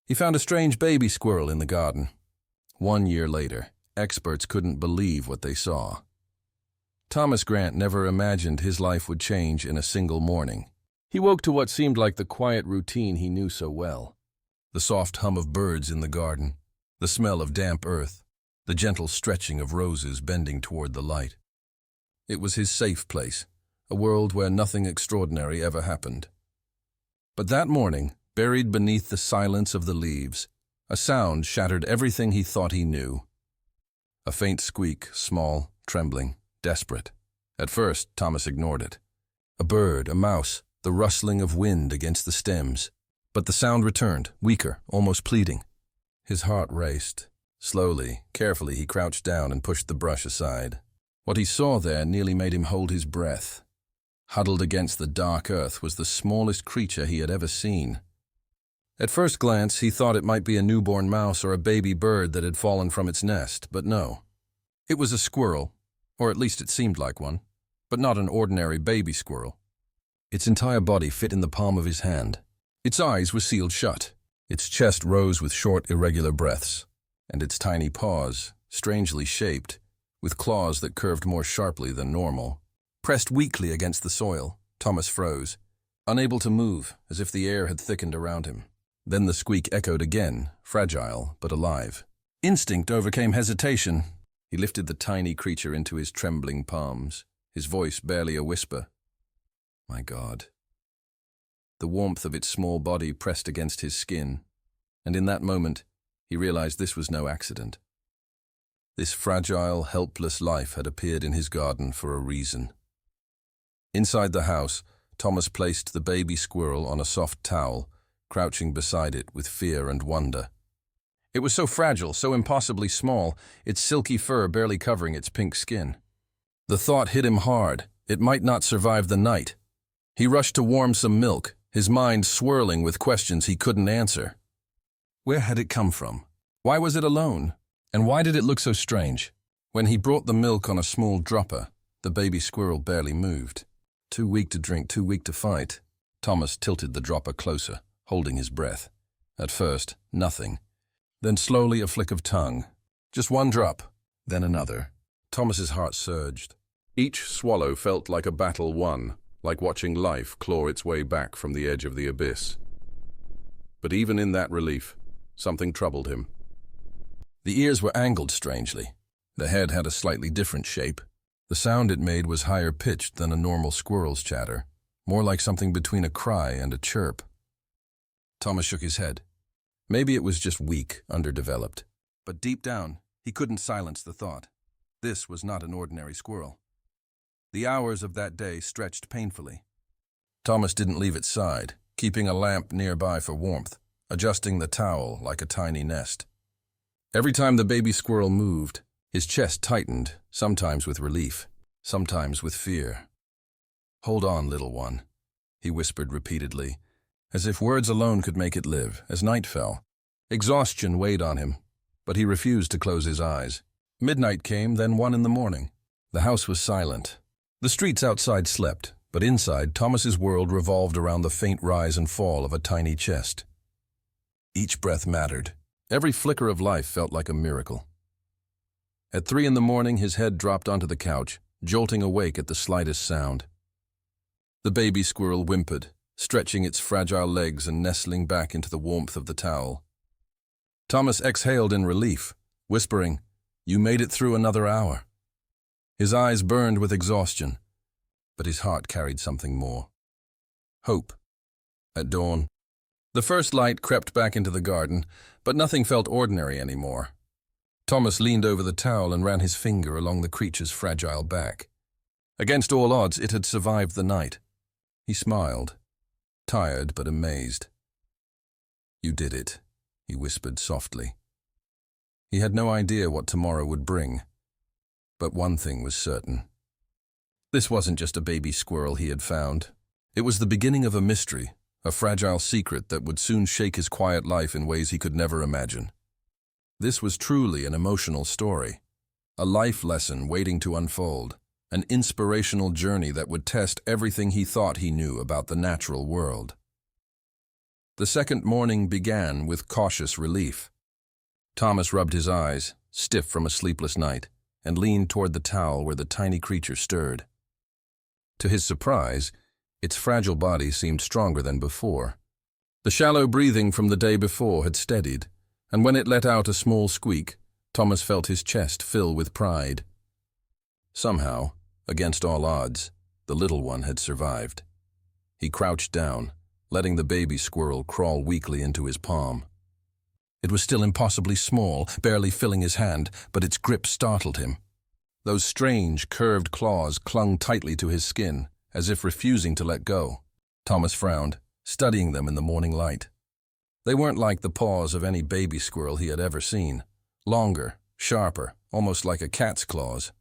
He found a strange baby squirrel in the garden. 1 year later, experts couldn't believe what they saw. Thomas Grant never imagined his life would change in a single morning. He woke to what seemed like the quiet routine he knew so well. The soft hum of birds in the garden, the smell of damp earth, the gentle stretching of roses bending toward the light. It was his safe place, a world where nothing extraordinary ever happened. But that morning, buried beneath the silence of the leaves, a sound shattered everything he thought he knew. A faint squeak, small, trembling, desperate. At first, Thomas ignored it. A bird, a mouse, the rustling of wind against the stems. But the sound returned, weaker, almost pleading. His heart raced. Slowly, carefully, he crouched down and pushed the brush aside. What he saw there nearly made him hold his breath. Huddled against the dark earth was the smallest creature he had ever seen. At first glance, he thought it might be a newborn mouse or a baby bird that had fallen from its nest, but no. It was a squirrel, or at least it seemed like one, but not an ordinary baby squirrel. Its entire body fit in the palm of his hand. Its eyes were sealed shut. Its chest rose with short, irregular breaths, and its tiny paws, strangely shaped, with claws that curved more sharply than normal, pressed weakly against the soil. Thomas froze, unable to move, as if the air had thickened around him. Then the squeak echoed again, fragile but alive. Instinct overcame hesitation. He lifted the tiny creature into his trembling palms, his voice barely a whisper. My God. The warmth of its small body pressed against his skin, and in that moment, he realized this was no accident. This fragile, helpless life had appeared in his garden for a reason. Inside the house, Thomas placed the baby squirrel on a soft towel, crouching beside it with fear and wonder. It was so fragile, so impossibly small, its silky fur barely covering its pink skin. The thought hit him hard. It might not survive the night. He rushed to warm some milk, his mind swirling with questions he couldn't answer. Where had it come from? Why was it alone? And why did it look so strange? When he brought the milk on a small dropper, the baby squirrel barely moved. Too weak to drink, too weak to fight. Thomas tilted the dropper closer, holding his breath. At first, nothing. Then slowly a flick of tongue. Just one drop, then another. Thomas's heart surged. Each swallow felt like a battle won, like watching life claw its way back from the edge of the abyss. But even in that relief, something troubled him. The ears were angled strangely. The head had a slightly different shape. The sound it made was higher pitched than a normal squirrel's chatter, more like something between a cry and a chirp. Thomas shook his head. Maybe it was just weak, underdeveloped. But deep down, he couldn't silence the thought. This was not an ordinary squirrel. The hours of that day stretched painfully. Thomas didn't leave its side, keeping a lamp nearby for warmth, adjusting the towel like a tiny nest. Every time the baby squirrel moved, his chest tightened, sometimes with relief, sometimes with fear. Hold on, little one, he whispered repeatedly, as if words alone could make it live. As night fell, exhaustion weighed on him, but he refused to close his eyes. Midnight came, then 1 in the morning. The house was silent. The streets outside slept, but inside, Thomas's world revolved around the faint rise and fall of a tiny chest. Each breath mattered. Every flicker of life felt like a miracle. At 3 in the morning, his head dropped onto the couch, jolting awake at the slightest sound. The baby squirrel whimpered, stretching its fragile legs and nestling back into the warmth of the towel. Thomas exhaled in relief, whispering, "You made it through another hour." His eyes burned with exhaustion, but his heart carried something more. Hope. At dawn, the first light crept back into the garden, but nothing felt ordinary anymore. Thomas leaned over the towel and ran his finger along the creature's fragile back. Against all odds, it had survived the night. He smiled, tired but amazed. "You did it," he whispered softly. He had no idea what tomorrow would bring, but one thing was certain. This wasn't just a baby squirrel he had found. It was the beginning of a mystery, a fragile secret that would soon shake his quiet life in ways he could never imagine. This was truly an emotional story, a life lesson waiting to unfold, an inspirational journey that would test everything he thought he knew about the natural world. The second morning began with cautious relief. Thomas rubbed his eyes, stiff from a sleepless night, and leaned toward the towel where the tiny creature stirred. To his surprise, its fragile body seemed stronger than before. The shallow breathing from the day before had steadied, and when it let out a small squeak, Thomas felt his chest fill with pride. Somehow, against all odds, the little one had survived. He crouched down, letting the baby squirrel crawl weakly into his palm. It was still impossibly small, barely filling his hand, but its grip startled him. Those strange, curved claws clung tightly to his skin, as if refusing to let go. Thomas frowned, studying them in the morning light. They weren't like the paws of any baby squirrel he had ever seen. Longer, sharper, almost like a cat's claws.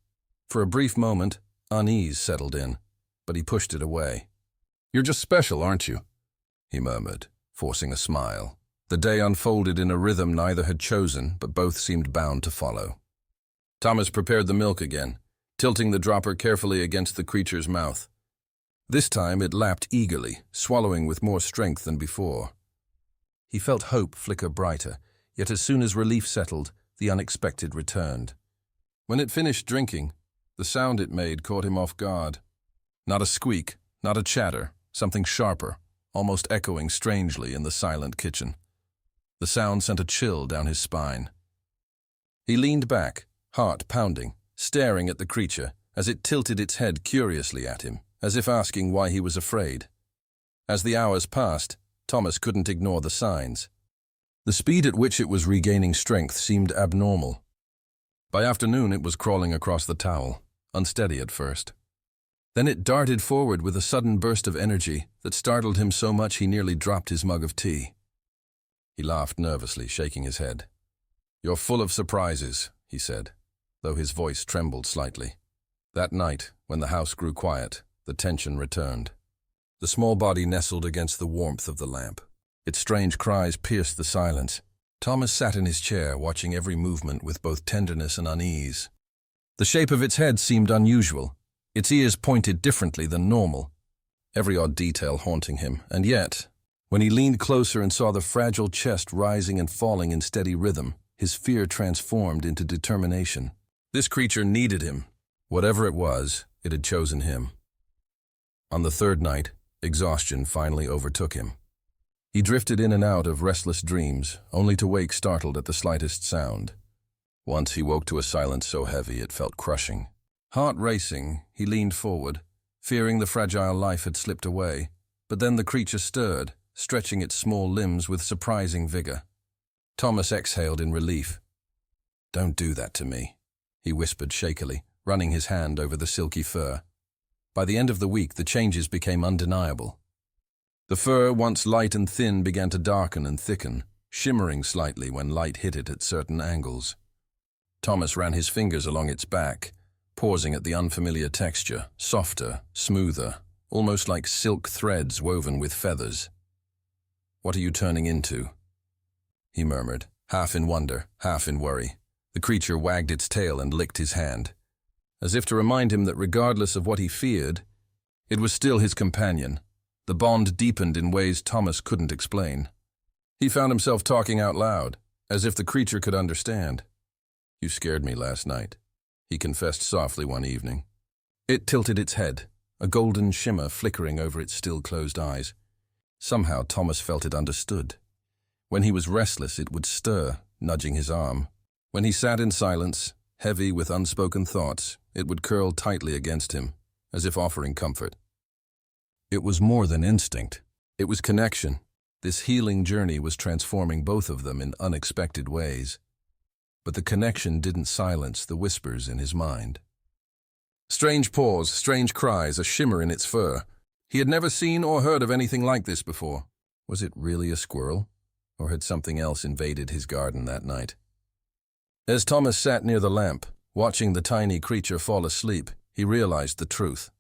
For a brief moment, unease settled in, but he pushed it away. "You're just special, aren't you?" he murmured, forcing a smile. The day unfolded in a rhythm neither had chosen, but both seemed bound to follow. Thomas prepared the milk again, tilting the dropper carefully against the creature's mouth. This time it lapped eagerly, swallowing with more strength than before. He felt hope flicker brighter, yet as soon as relief settled, the unexpected returned. When it finished drinking, the sound it made caught him off guard. Not a squeak, not a chatter, something sharper, almost echoing strangely in the silent kitchen. The sound sent a chill down his spine. He leaned back, heart pounding, staring at the creature as it tilted its head curiously at him, as if asking why he was afraid. As the hours passed, Thomas couldn't ignore the signs. The speed at which it was regaining strength seemed abnormal. By afternoon it was crawling across the towel, unsteady at first. Then it darted forward with a sudden burst of energy that startled him so much he nearly dropped his mug of tea. He laughed nervously, shaking his head. "You're full of surprises," he said, though his voice trembled slightly. That night, when the house grew quiet, the tension returned. The small body nestled against the warmth of the lamp. Its strange cries pierced the silence. Thomas sat in his chair, watching every movement with both tenderness and unease. The shape of its head seemed unusual. Its ears pointed differently than normal, every odd detail haunting him, and yet, when he leaned closer and saw the fragile chest rising and falling in steady rhythm, his fear transformed into determination. This creature needed him. Whatever it was, it had chosen him. On the third night, exhaustion finally overtook him. He drifted in and out of restless dreams, only to wake startled at the slightest sound. Once he woke to a silence so heavy it felt crushing. Heart racing, he leaned forward, fearing the fragile life had slipped away, but then the creature stirred, stretching its small limbs with surprising vigor. Thomas exhaled in relief. "Don't do that to me," he whispered shakily, running his hand over the silky fur. By the end of the week, the changes became undeniable. The fur, once light and thin, began to darken and thicken, shimmering slightly when light hit it at certain angles. Thomas ran his fingers along its back, pausing at the unfamiliar texture, softer, smoother, almost like silk threads woven with feathers. "What are you turning into?" he murmured, half in wonder, half in worry. The creature wagged its tail and licked his hand, as if to remind him that regardless of what he feared, it was still his companion. The bond deepened in ways Thomas couldn't explain. He found himself talking out loud, as if the creature could understand. "You scared me last night," he confessed softly one evening. It tilted its head, a golden shimmer flickering over its still-closed eyes. Somehow Thomas felt it understood. When he was restless, it would stir, nudging his arm. When he sat in silence, heavy with unspoken thoughts, it would curl tightly against him, as if offering comfort. It was more than instinct. It was connection. This healing journey was transforming both of them in unexpected ways. But the connection didn't silence the whispers in his mind. Strange paws, strange cries, a shimmer in its fur. He had never seen or heard of anything like this before. Was it really a squirrel? Or had something else invaded his garden that night? As Thomas sat near the lamp, watching the tiny creature fall asleep, he realized the truth.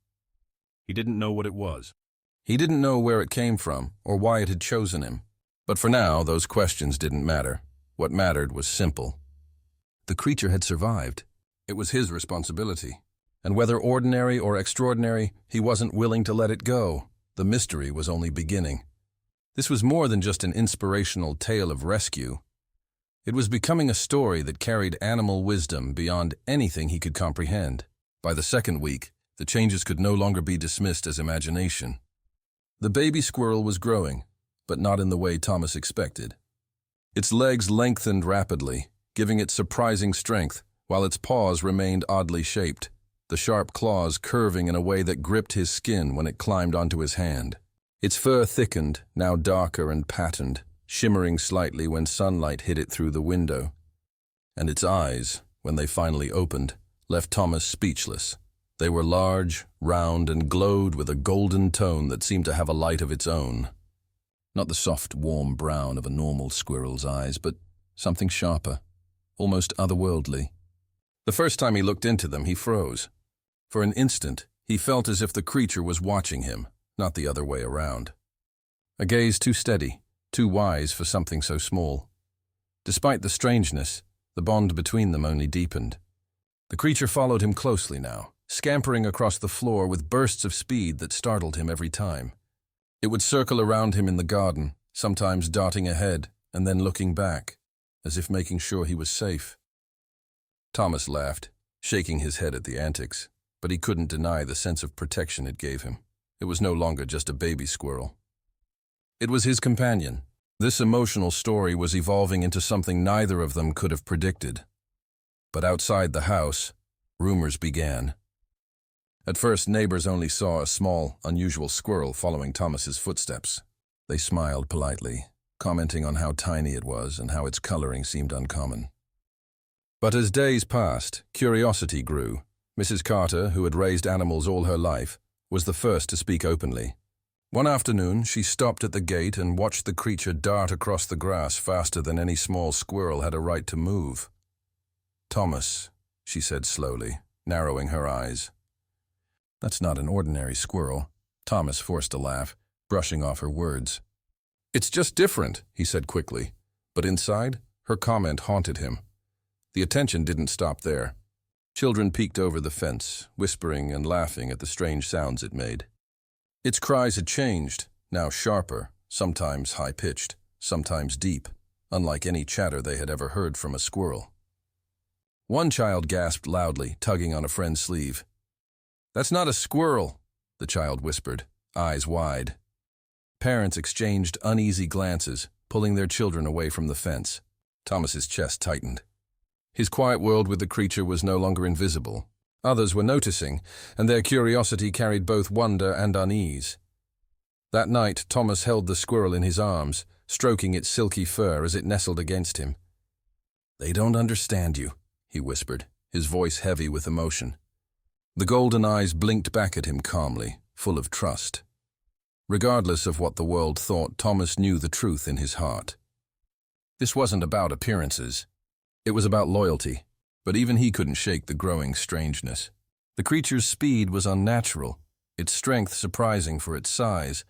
He didn't know what it was. He didn't know where it came from or why it had chosen him. But for now, those questions didn't matter. What mattered was simple. The creature had survived. It was his responsibility. And whether ordinary or extraordinary, he wasn't willing to let it go. The mystery was only beginning. This was more than just an inspirational tale of rescue. It was becoming a story that carried animal wisdom beyond anything he could comprehend. By the second week, the changes could no longer be dismissed as imagination. The baby squirrel was growing, but not in the way Thomas expected. Its legs lengthened rapidly, giving it surprising strength, while its paws remained oddly shaped, the sharp claws curving in a way that gripped his skin when it climbed onto his hand. Its fur thickened, now darker and patterned, shimmering slightly when sunlight hit it through the window. And its eyes, when they finally opened, left Thomas speechless. They were large, round, and glowed with a golden tone that seemed to have a light of its own. Not the soft, warm brown of a normal squirrel's eyes, but something sharper, almost otherworldly. The first time he looked into them, he froze. For an instant, he felt as if the creature was watching him, not the other way around. A gaze too steady, too wise for something so small. Despite the strangeness, the bond between them only deepened. The creature followed him closely now, scampering across the floor with bursts of speed that startled him every time. It would circle around him in the garden, sometimes darting ahead and then looking back, as if making sure he was safe. Thomas laughed, shaking his head at the antics, but he couldn't deny the sense of protection it gave him. It was no longer just a baby squirrel. It was his companion. This emotional story was evolving into something neither of them could have predicted. But outside the house, rumors began. At first, neighbors only saw a small, unusual squirrel following Thomas's footsteps. They smiled politely, commenting on how tiny it was and how its coloring seemed uncommon. But as days passed, curiosity grew. Mrs. Carter, who had raised animals all her life, was the first to speak openly. One afternoon, she stopped at the gate and watched the creature dart across the grass faster than any small squirrel had a right to move. "Thomas," she said slowly, narrowing her eyes. "That's not an ordinary squirrel." Thomas forced a laugh, brushing off her words. "It's just different," he said quickly. But inside, her comment haunted him. The attention didn't stop there. Children peeked over the fence, whispering and laughing at the strange sounds it made. Its cries had changed, now sharper, sometimes high-pitched, sometimes deep, unlike any chatter they had ever heard from a squirrel. One child gasped loudly, tugging on a friend's sleeve. "That's not a squirrel," the child whispered, eyes wide. Parents exchanged uneasy glances, pulling their children away from the fence. Thomas's chest tightened. His quiet world with the creature was no longer invisible. Others were noticing, and their curiosity carried both wonder and unease. That night, Thomas held the squirrel in his arms, stroking its silky fur as it nestled against him. "They don't understand you," he whispered, his voice heavy with emotion. The golden eyes blinked back at him calmly, full of trust. Regardless of what the world thought, Thomas knew the truth in his heart. This wasn't about appearances. It was about loyalty, but even he couldn't shake the growing strangeness. The creature's speed was unnatural, its strength surprising for its size,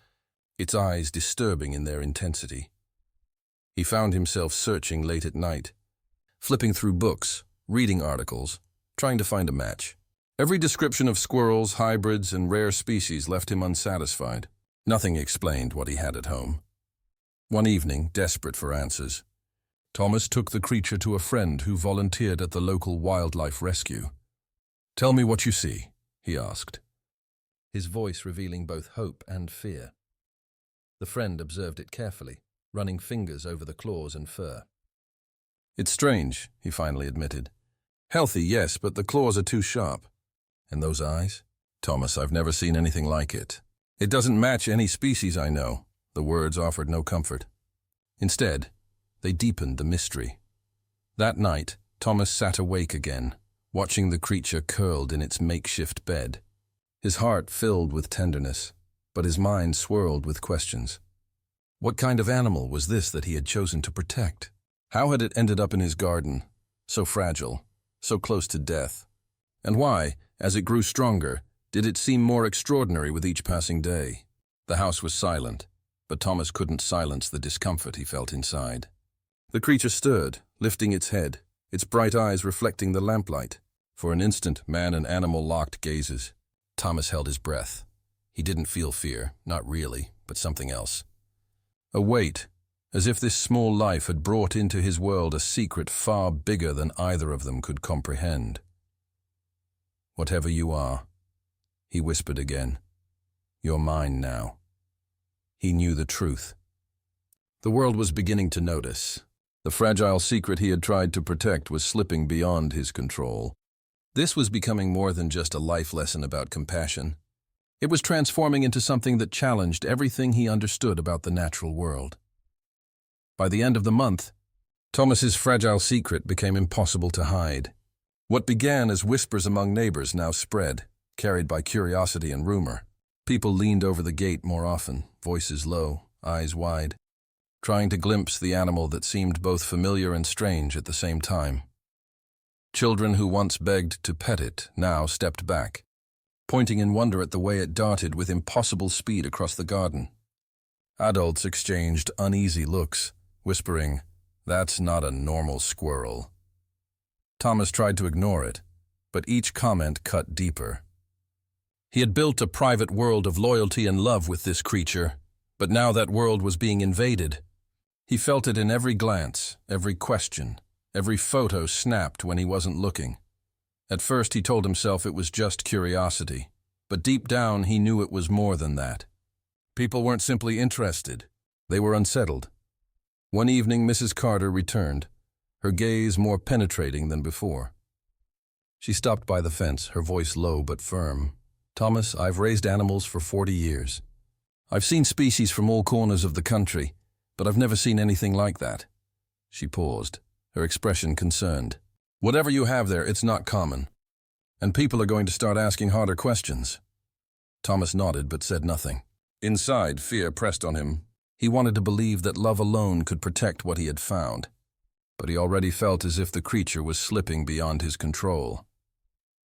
its eyes disturbing in their intensity. He found himself searching late at night, flipping through books, reading articles, trying to find a match. Every description of squirrels, hybrids, and rare species left him unsatisfied. Nothing explained what he had at home. One evening, desperate for answers, Thomas took the creature to a friend who volunteered at the local wildlife rescue. "Tell me what you see," he asked, his voice revealing both hope and fear. The friend observed it carefully, running fingers over the claws and fur. "It's strange," he finally admitted. "Healthy, yes, but the claws are too sharp. And those eyes? Thomas, I've never seen anything like it. It doesn't match any species I know." The words offered no comfort. Instead, they deepened the mystery. That night, Thomas sat awake again, watching the creature curled in its makeshift bed. His heart filled with tenderness, but his mind swirled with questions. What kind of animal was this that he had chosen to protect? How had it ended up in his garden, so fragile, so close to death? And why, as it grew stronger, did it seem more extraordinary with each passing day? The house was silent, but Thomas couldn't silence the discomfort he felt inside. The creature stirred, lifting its head, its bright eyes reflecting the lamplight. For an instant, man and animal locked gazes. Thomas held his breath. He didn't feel fear, not really, but something else. A weight, as if this small life had brought into his world a secret far bigger than either of them could comprehend. "Whatever you are," he whispered again, "you're mine now." He knew the truth. The world was beginning to notice. The fragile secret he had tried to protect was slipping beyond his control. This was becoming more than just a life lesson about compassion. It was transforming into something that challenged everything he understood about the natural world. By the end of the month, Thomas's fragile secret became impossible to hide. What began as whispers among neighbors now spread, carried by curiosity and rumor. People leaned over the gate more often, voices low, eyes wide, trying to glimpse the animal that seemed both familiar and strange at the same time. Children who once begged to pet it now stepped back, pointing in wonder at the way it darted with impossible speed across the garden. Adults exchanged uneasy looks, whispering, "That's not a normal squirrel." Thomas tried to ignore it, but each comment cut deeper. He had built a private world of loyalty and love with this creature, but now that world was being invaded. He felt it in every glance, every question, every photo snapped when he wasn't looking. At first he told himself it was just curiosity, but deep down he knew it was more than that. People weren't simply interested, they were unsettled. One evening Mrs. Carter returned, her gaze more penetrating than before. She stopped by the fence, her voice low but firm. "Thomas, I've raised animals for 40 years. I've seen species from all corners of the country, but I've never seen anything like that." She paused, her expression concerned. "Whatever you have there, it's not common. And people are going to start asking harder questions." Thomas nodded but said nothing. Inside, fear pressed on him. He wanted to believe that love alone could protect what he had found, but he already felt as if the creature was slipping beyond his control.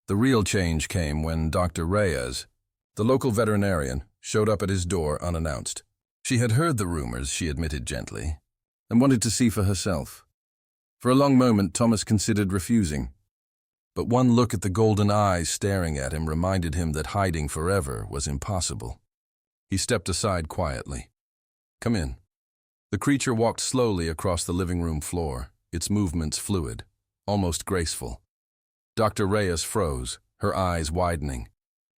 The real change came when Dr. Reyes, the local veterinarian, showed up at his door unannounced. She had heard the rumors, she admitted gently, and wanted to see for herself. For a long moment, Thomas considered refusing, but one look at the golden eyes staring at him reminded him that hiding forever was impossible. He stepped aside quietly. "Come in." The creature walked slowly across the living room floor, its movements fluid, almost graceful. Dr. Reyes froze, her eyes widening.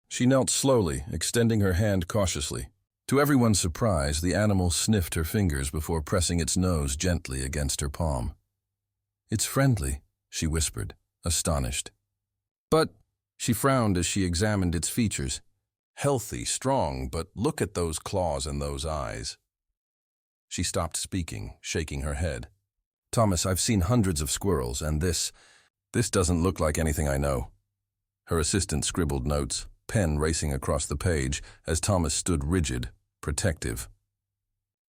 She knelt slowly, extending her hand cautiously. To everyone's surprise, the animal sniffed her fingers before pressing its nose gently against her palm. "It's friendly," she whispered, astonished. "But," she frowned as she examined its features. "Healthy, strong, but look at those claws and those eyes." She stopped speaking, shaking her head. "Thomas, I've seen hundreds of squirrels, and this doesn't look like anything I know." Her assistant scribbled notes, pen racing across the page, as Thomas stood rigid, protective.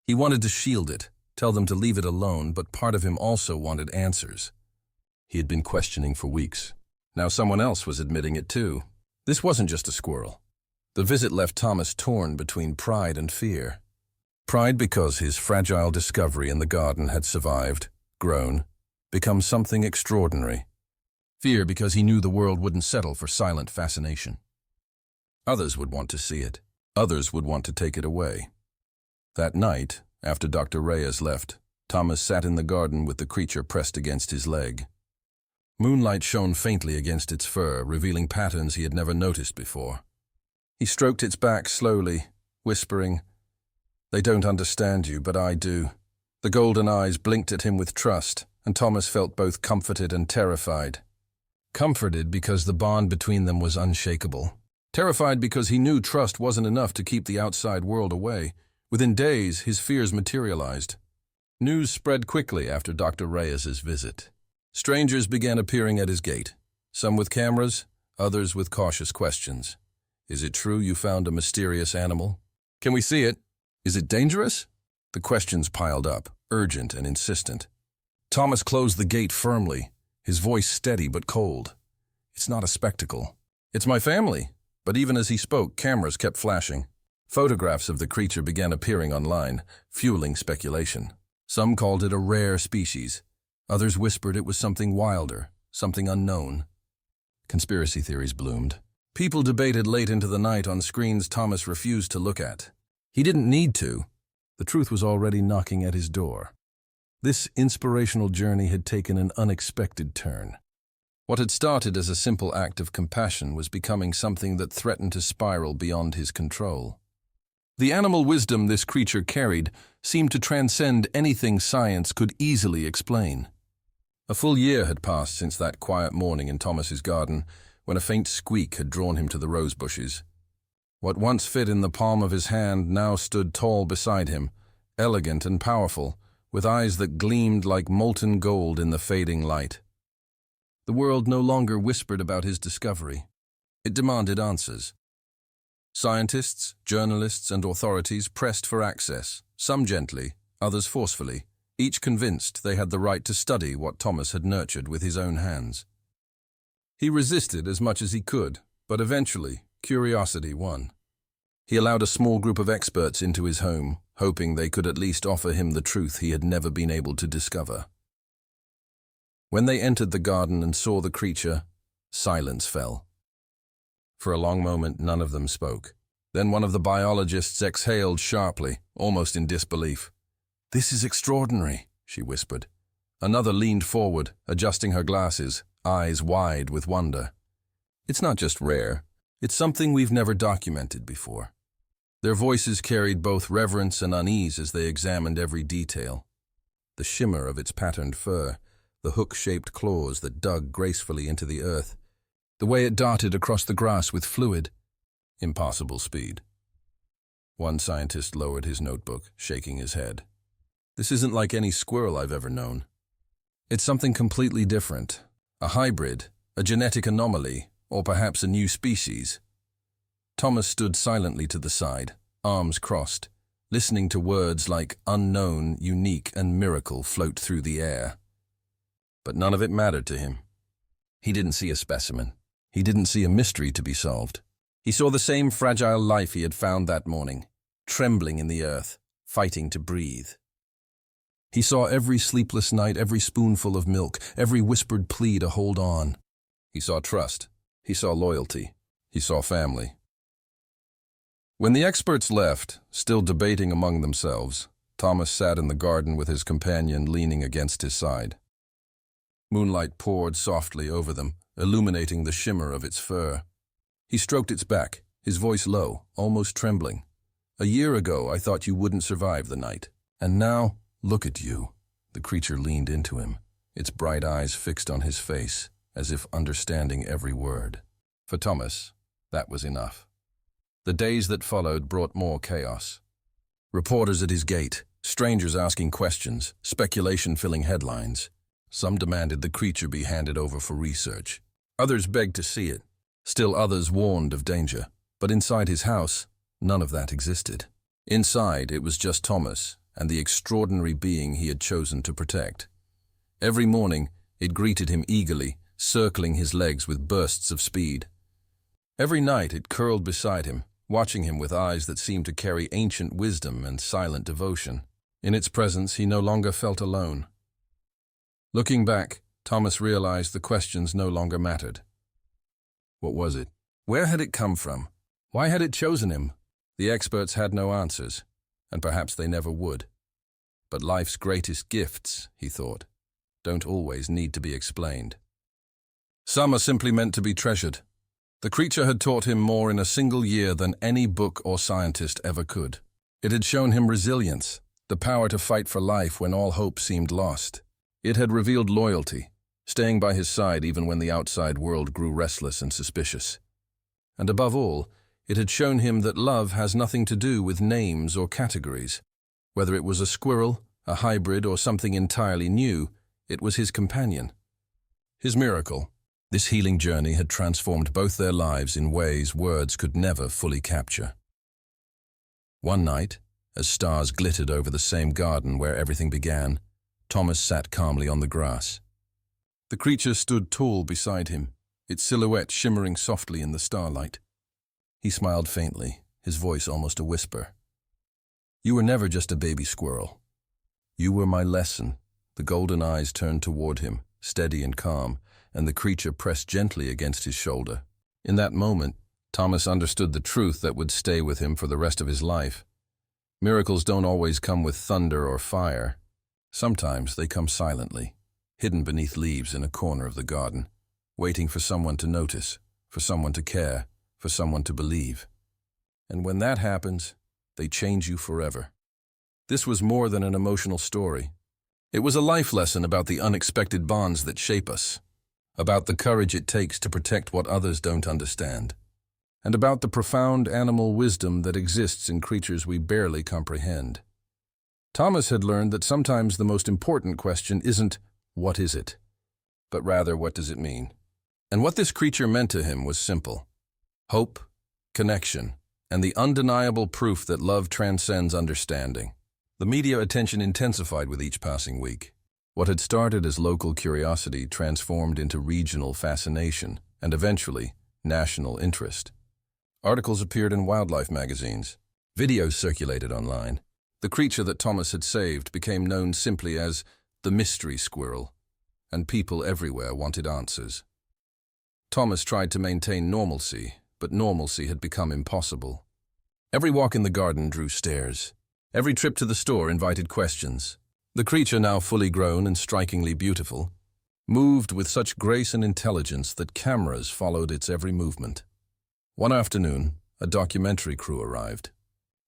He wanted to shield it, tell them to leave it alone, but part of him also wanted answers. He had been questioning for weeks. Now someone else was admitting it too. This wasn't just a squirrel. The visit left Thomas torn between pride and fear. Pride because his fragile discovery in the garden had survived, grown, become something extraordinary. Fear because he knew the world wouldn't settle for silent fascination. Others would want to see it. Others would want to take it away. That night, after Dr. Reyes left, Thomas sat in the garden with the creature pressed against his leg. Moonlight shone faintly against its fur, revealing patterns he had never noticed before. He stroked its back slowly, whispering, "They don't understand you, but I do." The golden eyes blinked at him with trust, and Thomas felt both comforted and terrified. Comforted because the bond between them was unshakable. Terrified because he knew trust wasn't enough to keep the outside world away. Within days, his fears materialized. News spread quickly after Dr. Reyes's visit. Strangers began appearing at his gate, some with cameras, others with cautious questions. "Is it true you found a mysterious animal? Can we see it? Is it dangerous?" The questions piled up, urgent and insistent. Thomas closed the gate firmly, his voice steady but cold. "It's not a spectacle. It's my family." But even as he spoke, cameras kept flashing. Photographs of the creature began appearing online, fueling speculation. Some called it a rare species. Others whispered it was something wilder, something unknown. Conspiracy theories bloomed. People debated late into the night on screens Thomas refused to look at. He didn't need to. The truth was already knocking at his door. This inspirational journey had taken an unexpected turn. What had started as a simple act of compassion was becoming something that threatened to spiral beyond his control. The animal wisdom this creature carried seemed to transcend anything science could easily explain. A full year had passed since that quiet morning in Thomas's garden, when a faint squeak had drawn him to the rose bushes. What once fit in the palm of his hand now stood tall beside him, elegant and powerful, with eyes that gleamed like molten gold in the fading light. The world no longer whispered about his discovery. It demanded answers. Scientists, journalists, and authorities pressed for access, some gently, others forcefully, each convinced they had the right to study what Thomas had nurtured with his own hands. He resisted as much as he could, but eventually, curiosity won. He allowed a small group of experts into his home, hoping they could at least offer him the truth he had never been able to discover. When they entered the garden and saw the creature, silence fell. For a long moment, none of them spoke. Then one of the biologists exhaled sharply, almost in disbelief. "This is extraordinary," she whispered. Another leaned forward, adjusting her glasses, eyes wide with wonder. "It's not just rare. It's something we've never documented before." Their voices carried both reverence and unease as they examined every detail. The shimmer of its patterned fur, the hook-shaped claws that dug gracefully into the earth, the way it darted across the grass with fluid, impossible speed. One scientist lowered his notebook, shaking his head. "This isn't like any squirrel I've ever known. It's something completely different. A hybrid, a genetic anomaly, or perhaps a new species." Thomas stood silently to the side, arms crossed, listening to words like unknown, unique, and miracle float through the air. But none of it mattered to him. He didn't see a specimen. He didn't see a mystery to be solved. He saw the same fragile life he had found that morning, trembling in the earth, fighting to breathe. He saw every sleepless night, every spoonful of milk, every whispered plea to hold on. He saw trust. He saw loyalty. He saw family. When the experts left, still debating among themselves, Thomas sat in the garden with his companion leaning against his side. Moonlight poured softly over them, illuminating the shimmer of its fur. He stroked its back, his voice low, almost trembling. "A year ago, I thought you wouldn't survive the night. And now, look at you." The creature leaned into him, its bright eyes fixed on his face, as if understanding every word. For Thomas, that was enough. The days that followed brought more chaos. Reporters at his gate, strangers asking questions, speculation filling headlines. Some demanded the creature be handed over for research. Others begged to see it. Still others warned of danger. But inside his house, none of that existed. Inside, it was just Thomas and the extraordinary being he had chosen to protect. Every morning, it greeted him eagerly, circling his legs with bursts of speed. Every night, it curled beside him, watching him with eyes that seemed to carry ancient wisdom and silent devotion. In its presence, he no longer felt alone. Looking back, Thomas realized the questions no longer mattered. What was it? Where had it come from? Why had it chosen him? The experts had no answers, and perhaps they never would. But life's greatest gifts, he thought, don't always need to be explained. Some are simply meant to be treasured. The creature had taught him more in a single year than any book or scientist ever could. It had shown him resilience, the power to fight for life when all hope seemed lost. It had revealed loyalty, staying by his side even when the outside world grew restless and suspicious. And above all, it had shown him that love has nothing to do with names or categories. Whether it was a squirrel, a hybrid, or something entirely new, it was his companion. His miracle. This healing journey had transformed both their lives in ways words could never fully capture. One night, as stars glittered over the same garden where everything began, Thomas sat calmly on the grass. The creature stood tall beside him, its silhouette shimmering softly in the starlight. He smiled faintly, his voice almost a whisper. "You were never just a baby squirrel. You were my lesson." The golden eyes turned toward him, steady and calm, and the creature pressed gently against his shoulder. In that moment, Thomas understood the truth that would stay with him for the rest of his life. Miracles don't always come with thunder or fire. Sometimes they come silently, hidden beneath leaves in a corner of the garden, waiting for someone to notice, for someone to care, for someone to believe. And when that happens, they change you forever. This was more than an emotional story. It was a life lesson about the unexpected bonds that shape us, about the courage it takes to protect what others don't understand, and about the profound animal wisdom that exists in creatures we barely comprehend. Thomas had learned that sometimes the most important question isn't, "What is it?" but rather, "What does it mean?" And what this creature meant to him was simple: hope, connection, and the undeniable proof that love transcends understanding. The media attention intensified with each passing week. What had started as local curiosity transformed into regional fascination and eventually national interest. Articles appeared in wildlife magazines. Videos circulated online. The creature that Thomas had saved became known simply as the mystery squirrel, and people everywhere wanted answers. Thomas tried to maintain normalcy, but normalcy had become impossible. Every walk in the garden drew stares. Every trip to the store invited questions. The creature, now fully grown and strikingly beautiful, moved with such grace and intelligence that cameras followed its every movement. One afternoon, a documentary crew arrived.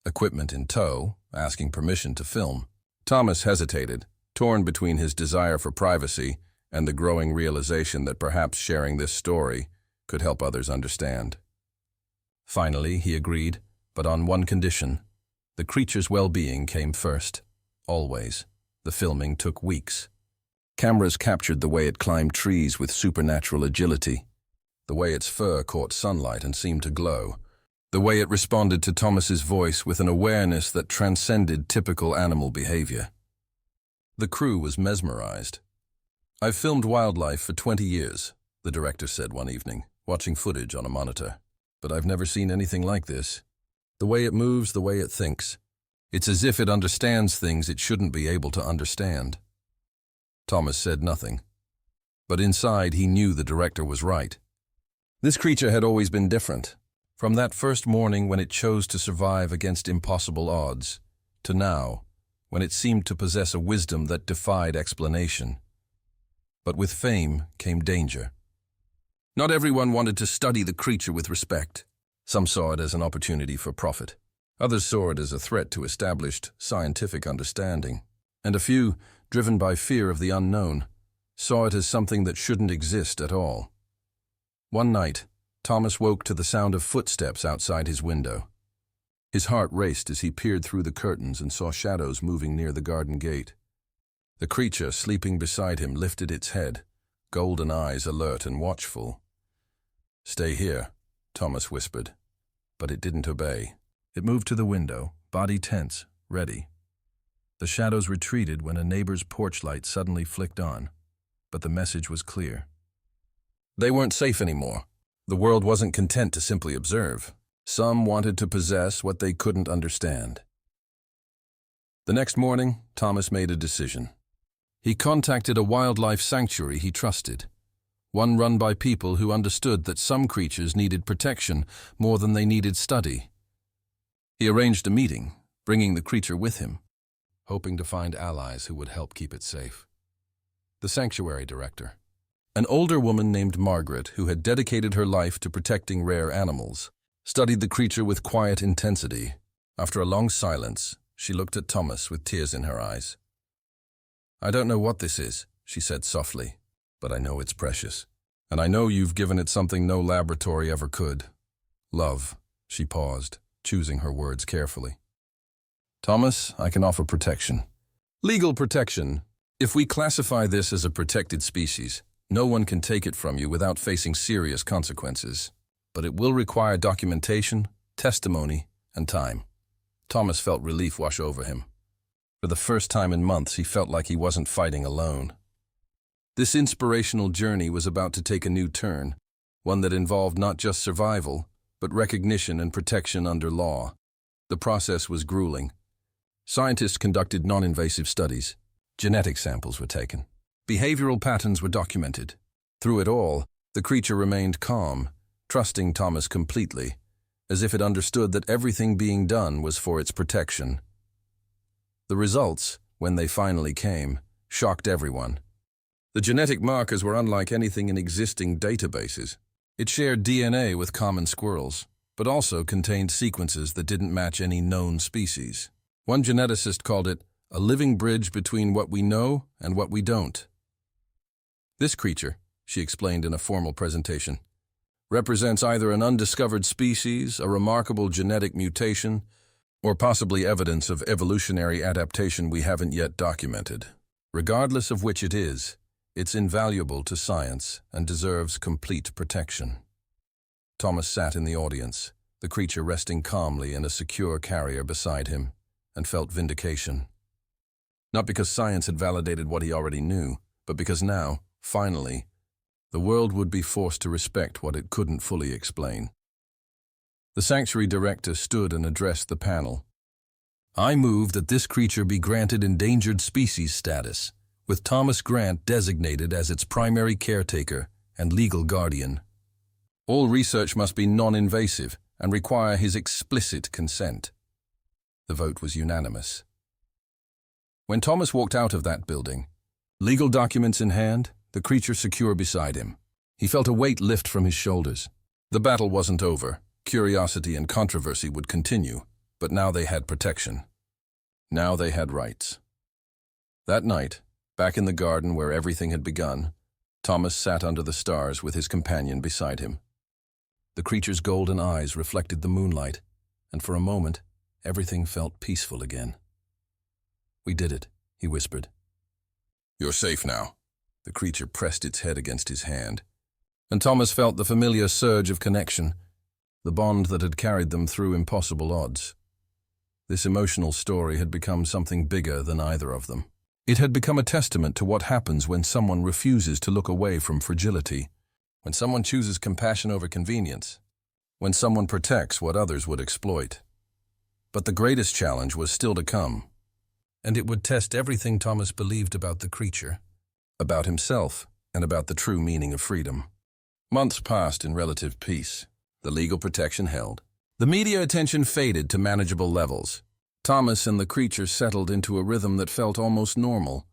Equipment in tow, asking permission to film. Thomas hesitated, torn between his desire for privacy and the growing realization that perhaps sharing this story could help others understand. Finally, he agreed, but on one condition: the creature's well-being came first, always. The filming took weeks. Cameras captured the way it climbed trees with supernatural agility, the way its fur caught sunlight and seemed to glow, the way it responded to Thomas's voice with an awareness that transcended typical animal behavior. The crew was mesmerized. "I've filmed wildlife for 20 years, the director said one evening, watching footage on a monitor. "But I've never seen anything like this. The way it moves, the way it thinks. It's as if it understands things it shouldn't be able to understand." Thomas said nothing, but inside he knew the director was right. This creature had always been different, from that first morning when it chose to survive against impossible odds, to now, when it seemed to possess a wisdom that defied explanation. But with fame came danger. Not everyone wanted to study the creature with respect. Some saw it as an opportunity for profit. Others saw it as a threat to established scientific understanding. And a few, driven by fear of the unknown, saw it as something that shouldn't exist at all. One night, Thomas woke to the sound of footsteps outside his window. His heart raced as he peered through the curtains and saw shadows moving near the garden gate. The creature sleeping beside him lifted its head, golden eyes alert and watchful. "Stay here," Thomas whispered, but it didn't obey. It moved to the window, body tense, ready. The shadows retreated when a neighbor's porch light suddenly flicked on, but the message was clear. They weren't safe anymore. The world wasn't content to simply observe. Some wanted to possess what they couldn't understand. The next morning, Thomas made a decision. He contacted a wildlife sanctuary he trusted, one run by people who understood that some creatures needed protection more than they needed study. He arranged a meeting, bringing the creature with him, hoping to find allies who would help keep it safe. The sanctuary director, an older woman named Margaret who had dedicated her life to protecting rare animals, studied the creature with quiet intensity. After a long silence, she looked at Thomas with tears in her eyes. "I don't know what this is," she said softly, "but I know it's precious. And I know you've given it something no laboratory ever could. Love." She paused, choosing her words carefully. "Thomas, I can offer protection. Legal protection. If we classify this as a protected species, no one can take it from you without facing serious consequences. But it will require documentation, testimony, and time." Thomas felt relief wash over him. For the first time in months, he felt like he wasn't fighting alone. This inspirational journey was about to take a new turn, one that involved not just survival, but recognition and protection under law. The process was grueling. Scientists conducted non-invasive studies. Genetic samples were taken. Behavioral patterns were documented. Through it all, the creature remained calm, trusting Thomas completely, as if it understood that everything being done was for its protection, The results, when they finally came, shocked everyone. The genetic markers were unlike anything in existing databases. It shared DNA with common squirrels, but also contained sequences that didn't match any known species. One geneticist called it a living bridge between what we know and what we don't. This creature, she explained in a formal presentation, represents either an undiscovered species, a remarkable genetic mutation, or possibly evidence of evolutionary adaptation we haven't yet documented. Regardless of which it is, it's invaluable to science and deserves complete protection. Thomas sat in the audience, the creature resting calmly in a secure carrier beside him, and felt vindication. Not because science had validated what he already knew, but because now, finally, the world would be forced to respect what it couldn't fully explain. The sanctuary director stood and addressed the panel. "I move that this creature be granted endangered species status, with Thomas Grant designated as its primary caretaker and legal guardian. All research must be non-invasive and require his explicit consent." The vote was unanimous. When Thomas walked out of that building, legal documents in hand, the creature secure beside him, he felt a weight lift from his shoulders. The battle wasn't over. Curiosity and controversy would continue, but now they had protection. Now they had rights. That night, back in the garden where everything had begun, Thomas sat under the stars with his companion beside him. The creature's golden eyes reflected the moonlight, and for a moment, everything felt peaceful again. "We did it," he whispered. "You're safe now." The creature pressed its head against his hand, and Thomas felt the familiar surge of connection, the bond that had carried them through impossible odds. This emotional story had become something bigger than either of them. It had become a testament to what happens when someone refuses to look away from fragility, when someone chooses compassion over convenience, when someone protects what others would exploit. But the greatest challenge was still to come, and it would test everything Thomas believed about the creature, about himself, and about the true meaning of freedom. Months passed in relative peace. The legal protection held. The media attention faded to manageable levels. Thomas and the creature settled into a rhythm that felt almost normal,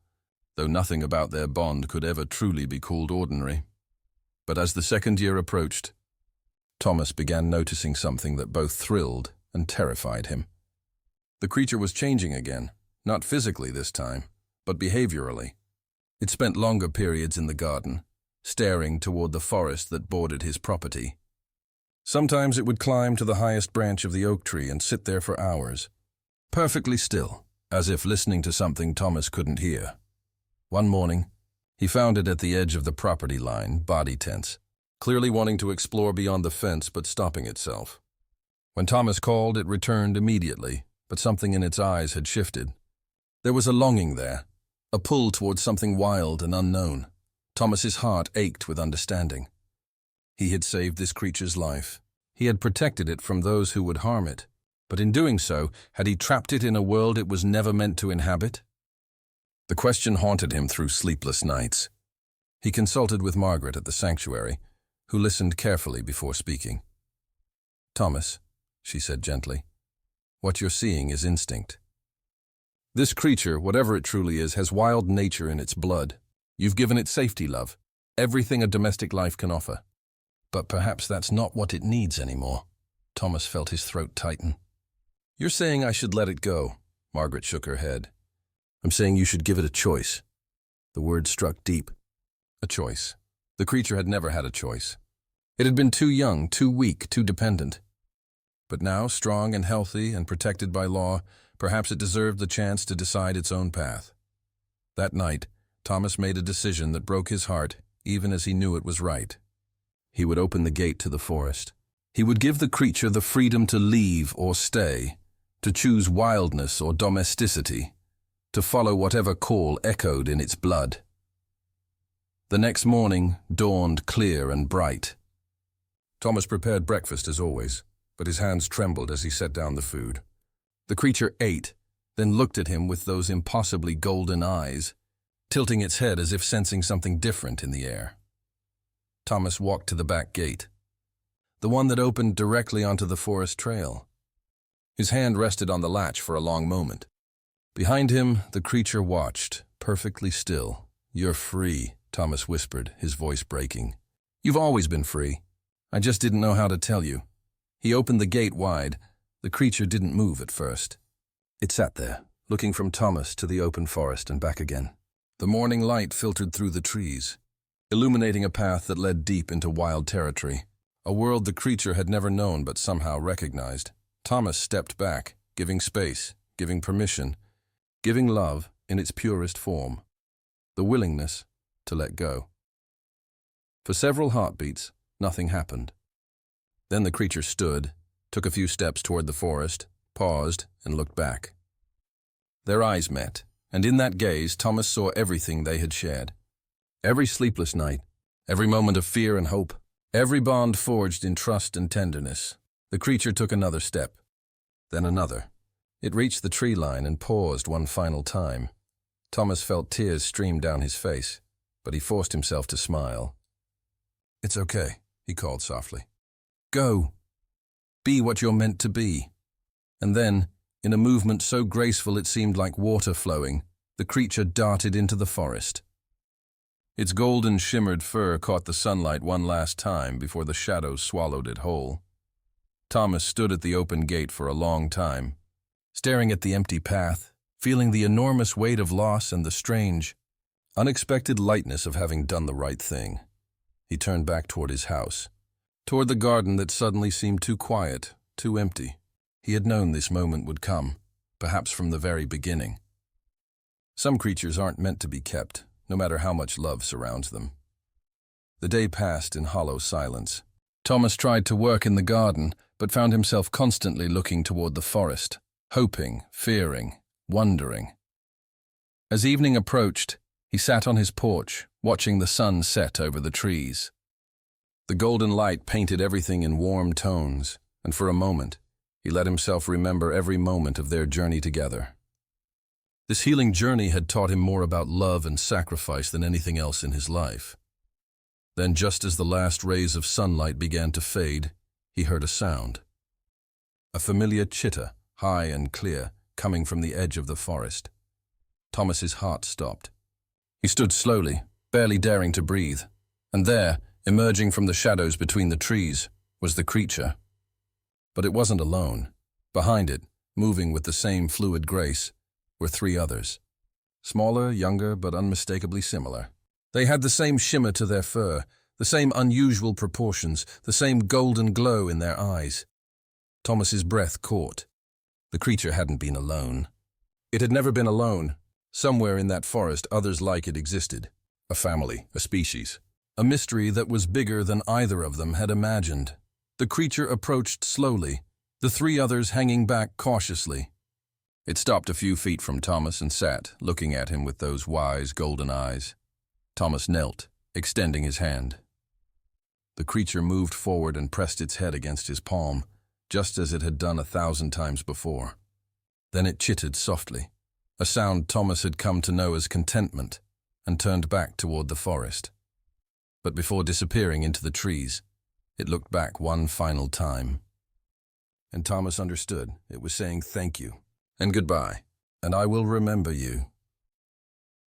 though nothing about their bond could ever truly be called ordinary. But as the second year approached, Thomas began noticing something that both thrilled and terrified him. The creature was changing again, not physically this time, but behaviorally. It spent longer periods in the garden, staring toward the forest that bordered his property. Sometimes it would climb to the highest branch of the oak tree and sit there for hours, perfectly still, as if listening to something Thomas couldn't hear. One morning, he found it at the edge of the property line, body tense, clearly wanting to explore beyond the fence but stopping itself. When Thomas called, it returned immediately, but something in its eyes had shifted. There was a longing there, a pull towards something wild and unknown. Thomas's heart ached with understanding. He had saved this creature's life. He had protected it from those who would harm it. But in doing so, had he trapped it in a world it was never meant to inhabit? The question haunted him through sleepless nights. He consulted with Margaret at the sanctuary, who listened carefully before speaking. "Thomas," she said gently, "what you're seeing is instinct. This creature, whatever it truly is, has wild nature in its blood. You've given it safety, love, everything a domestic life can offer. But perhaps that's not what it needs anymore." Thomas felt his throat tighten. "You're saying I should let it go," Margaret shook her head. "I'm saying you should give it a choice." The word struck deep. A choice. The creature had never had a choice. It had been too young, too weak, too dependent. But now, strong and healthy and protected by law, perhaps it deserved the chance to decide its own path. That night, Thomas made a decision that broke his heart, even as he knew it was right. He would open the gate to the forest. He would give the creature the freedom to leave or stay, to choose wildness or domesticity, to follow whatever call echoed in its blood. The next morning dawned clear and bright. Thomas prepared breakfast as always, but his hands trembled as he set down the food. The creature ate, then looked at him with those impossibly golden eyes, tilting its head as if sensing something different in the air. Thomas walked to the back gate, the one that opened directly onto the forest trail. His hand rested on the latch for a long moment. Behind him, the creature watched, perfectly still. "You're free," Thomas whispered, his voice breaking. "You've always been free. I just didn't know how to tell you." He opened the gate wide. The creature didn't move at first. It sat there, looking from Thomas to the open forest and back again. The morning light filtered through the trees, illuminating a path that led deep into wild territory, a world the creature had never known but somehow recognized. Thomas stepped back, giving space, giving permission, giving love in its purest form, the willingness to let go. For several heartbeats, nothing happened. Then the creature stood, took a few steps toward the forest, paused, and looked back. Their eyes met, and in that gaze, Thomas saw everything they had shared. Every sleepless night, every moment of fear and hope, every bond forged in trust and tenderness. The creature took another step, then another. It reached the tree line and paused one final time. Thomas felt tears stream down his face, but he forced himself to smile. "It's okay," he called softly. "Go. Be what you're meant to be." And then, in a movement so graceful it seemed like water flowing, the creature darted into the forest. Its golden shimmered fur caught the sunlight one last time before the shadows swallowed it whole. Thomas stood at the open gate for a long time, staring at the empty path, feeling the enormous weight of loss and the strange, unexpected lightness of having done the right thing. He turned back toward his house, toward the garden that suddenly seemed too quiet, too empty. He had known this moment would come, perhaps from the very beginning. Some creatures aren't meant to be kept, no matter how much love surrounds them. The day passed in hollow silence. Thomas tried to work in the garden, but found himself constantly looking toward the forest, hoping, fearing, wondering. As evening approached, he sat on his porch, watching the sun set over the trees. The golden light painted everything in warm tones, and for a moment, he let himself remember every moment of their journey together. This healing journey had taught him more about love and sacrifice than anything else in his life. Then, just as the last rays of sunlight began to fade, he heard a sound. A familiar chitter, high and clear, coming from the edge of the forest. Thomas's heart stopped. He stood slowly, barely daring to breathe, and there, emerging from the shadows between the trees, was the creature. But it wasn't alone. Behind it, moving with the same fluid grace, were three others. Smaller, younger, but unmistakably similar. They had the same shimmer to their fur, the same unusual proportions, the same golden glow in their eyes. Thomas's breath caught. The creature hadn't been alone. It had never been alone. Somewhere in that forest, others like it existed. A family, a species. A mystery that was bigger than either of them had imagined. The creature approached slowly, the three others hanging back cautiously. It stopped a few feet from Thomas and sat, looking at him with those wise, golden eyes. Thomas knelt, extending his hand. The creature moved forward and pressed its head against his palm, just as it had done 1,000 times before. Then it chittered softly, a sound Thomas had come to know as contentment, and turned back toward the forest. But before disappearing into the trees, it looked back one final time. And Thomas understood. It was saying thank you, and goodbye, and I will remember you.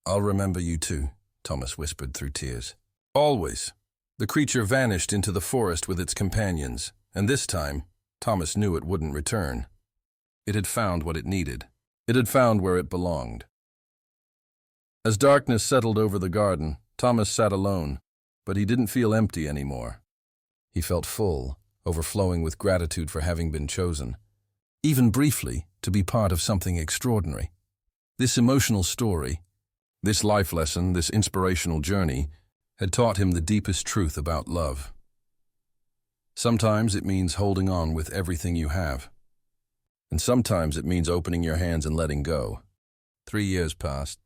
"I'll remember you too," Thomas whispered through tears. "Always." The creature vanished into the forest with its companions, and this time, Thomas knew it wouldn't return. It had found what it needed. It had found where it belonged. As darkness settled over the garden, Thomas sat alone, but he didn't feel empty anymore. He felt full, overflowing with gratitude for having been chosen, even briefly, to be part of something extraordinary. This emotional story, this life lesson, this inspirational journey, had taught him the deepest truth about love. Sometimes it means holding on with everything you have, and sometimes it means opening your hands and letting go. 3 years passed.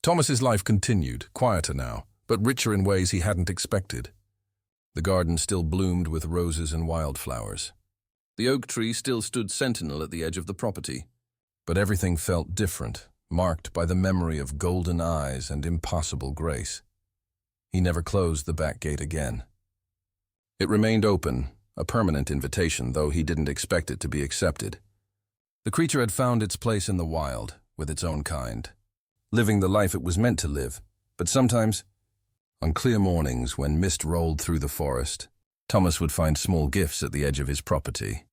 Thomas's life continued, quieter now, but richer in ways he hadn't expected. The garden still bloomed with roses and wildflowers. The oak tree still stood sentinel at the edge of the property, but everything felt different, marked by the memory of golden eyes and impossible grace. He never closed the back gate again. It remained open, a permanent invitation, though he didn't expect it to be accepted. The creature had found its place in the wild, with its own kind, living the life it was meant to live. But sometimes, on clear mornings when mist rolled through the forest, Thomas would find small gifts at the edge of his property.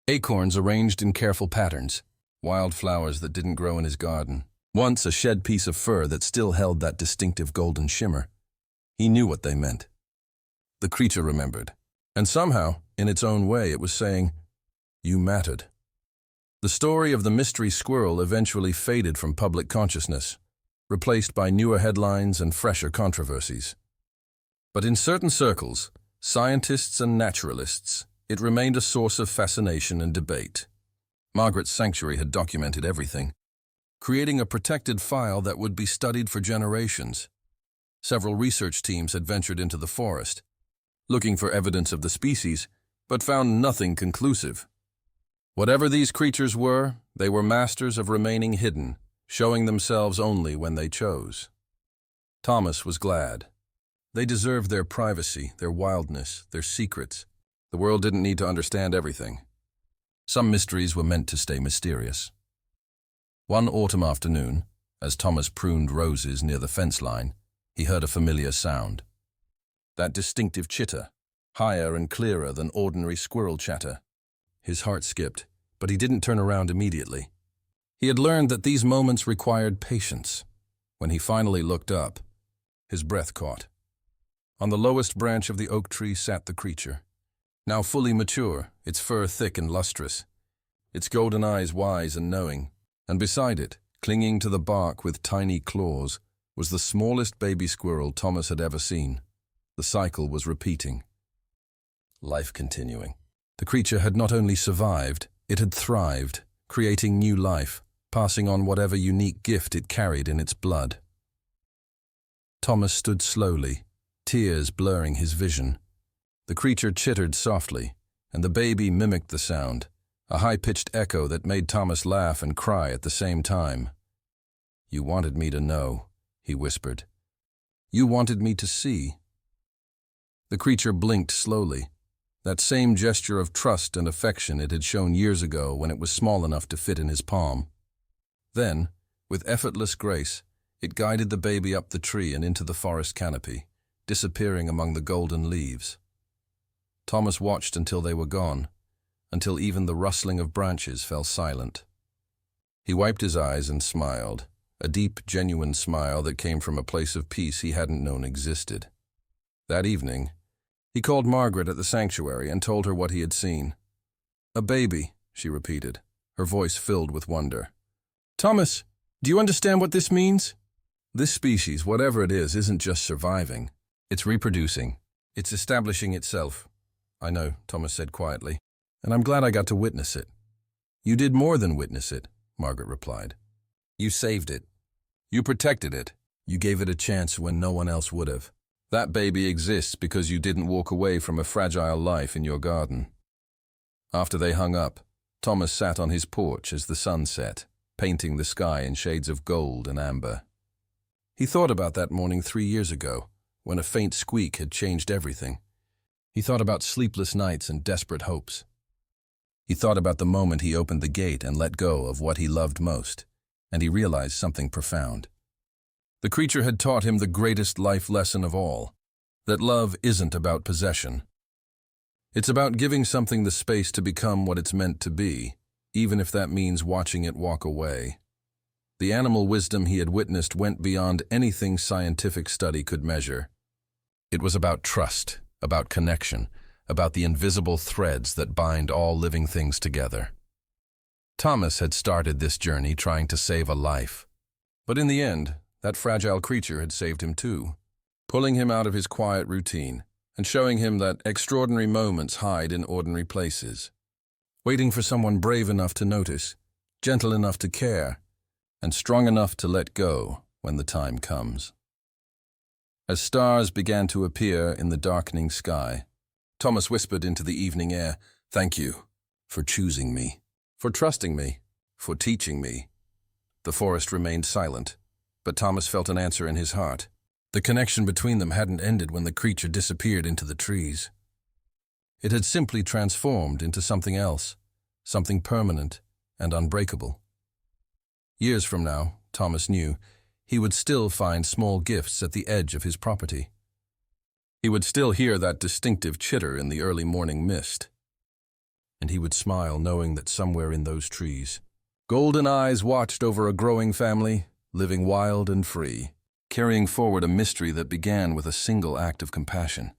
Acorns arranged in careful patterns, wild flowers that didn't grow in his garden. Once a shed piece of fur that still held that distinctive golden shimmer. He knew what they meant. The creature remembered, and somehow, in its own way, it was saying, "You mattered." The story of the mystery squirrel eventually faded from public consciousness, replaced by newer headlines and fresher controversies. But in certain circles, scientists and naturalists, it remained a source of fascination and debate. Margaret's sanctuary had documented everything, creating a protected file that would be studied for generations. Several research teams had ventured into the forest, looking for evidence of the species, but found nothing conclusive. Whatever these creatures were, they were masters of remaining hidden, showing themselves only when they chose. Thomas was glad. They deserved their privacy, their wildness, their secrets. The world didn't need to understand everything. Some mysteries were meant to stay mysterious. One autumn afternoon, as Thomas pruned roses near the fence line, he heard a familiar sound. That distinctive chitter, higher and clearer than ordinary squirrel chatter. His heart skipped, but he didn't turn around immediately. He had learned that these moments required patience. When he finally looked up, his breath caught. On the lowest branch of the oak tree sat the creature, now fully mature, its fur thick and lustrous, its golden eyes wise and knowing, and beside it, clinging to the bark with tiny claws, was the smallest baby squirrel Thomas had ever seen. The cycle was repeating. Life continuing. The creature had not only survived, it had thrived, creating new life, passing on whatever unique gift it carried in its blood. Thomas stood slowly, tears blurring his vision. The creature chittered softly, and the baby mimicked the sound, a high-pitched echo that made Thomas laugh and cry at the same time. "You wanted me to know," he whispered. "You wanted me to see." The creature blinked slowly, that same gesture of trust and affection it had shown years ago when it was small enough to fit in his palm. Then, with effortless grace, it guided the baby up the tree and into the forest canopy, disappearing among the golden leaves. Thomas watched until they were gone, until even the rustling of branches fell silent. He wiped his eyes and smiled, a deep, genuine smile that came from a place of peace he hadn't known existed. That evening, he called Margaret at the sanctuary and told her what he had seen. "A baby," she repeated, her voice filled with wonder. "Thomas, do you understand what this means? This species, whatever it is, isn't just surviving. It's reproducing. It's establishing itself." "I know," Thomas said quietly, "and I'm glad I got to witness it." "You did more than witness it," Margaret replied. "You saved it. You protected it. You gave it a chance when no one else would have. That baby exists because you didn't walk away from a fragile life in your garden." After they hung up, Thomas sat on his porch as the sun set, painting the sky in shades of gold and amber. He thought about that morning 3 years ago, when a faint squeak had changed everything. He thought about sleepless nights and desperate hopes. He thought about the moment he opened the gate and let go of what he loved most, and he realized something profound. The creature had taught him the greatest life lesson of all, that love isn't about possession. It's about giving something the space to become what it's meant to be, even if that means watching it walk away. The animal wisdom he had witnessed went beyond anything scientific study could measure. It was about trust, about connection, about the invisible threads that bind all living things together. Thomas had started this journey trying to save a life, but in the end, that fragile creature had saved him too, pulling him out of his quiet routine and showing him that extraordinary moments hide in ordinary places, waiting for someone brave enough to notice, gentle enough to care, and strong enough to let go when the time comes. As stars began to appear in the darkening sky, Thomas whispered into the evening air, "Thank you for choosing me, for trusting me, for teaching me." The forest remained silent, but Thomas felt an answer in his heart. The connection between them hadn't ended when the creature disappeared into the trees. It had simply transformed into something else, something permanent and unbreakable. Years from now, Thomas knew, he would still find small gifts at the edge of his property. He would still hear that distinctive chitter in the early morning mist. And he would smile knowing that somewhere in those trees, golden eyes watched over a growing family, living wild and free, carrying forward a mystery that began with a single act of compassion.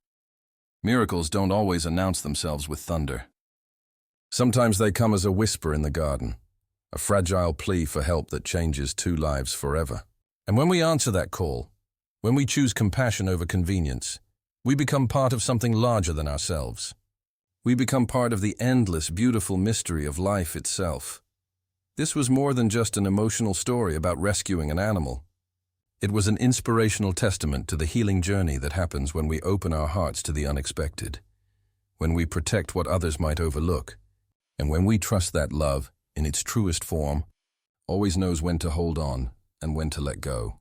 Miracles don't always announce themselves with thunder. Sometimes they come as a whisper in the garden, a fragile plea for help that changes two lives forever. And when we answer that call, when we choose compassion over convenience, we become part of something larger than ourselves. We become part of the endless, beautiful mystery of life itself. This was more than just an emotional story about rescuing an animal. It was an inspirational testament to the healing journey that happens when we open our hearts to the unexpected, when we protect what others might overlook, and when we trust that love, in its truest form, always knows when to hold on and when to let go.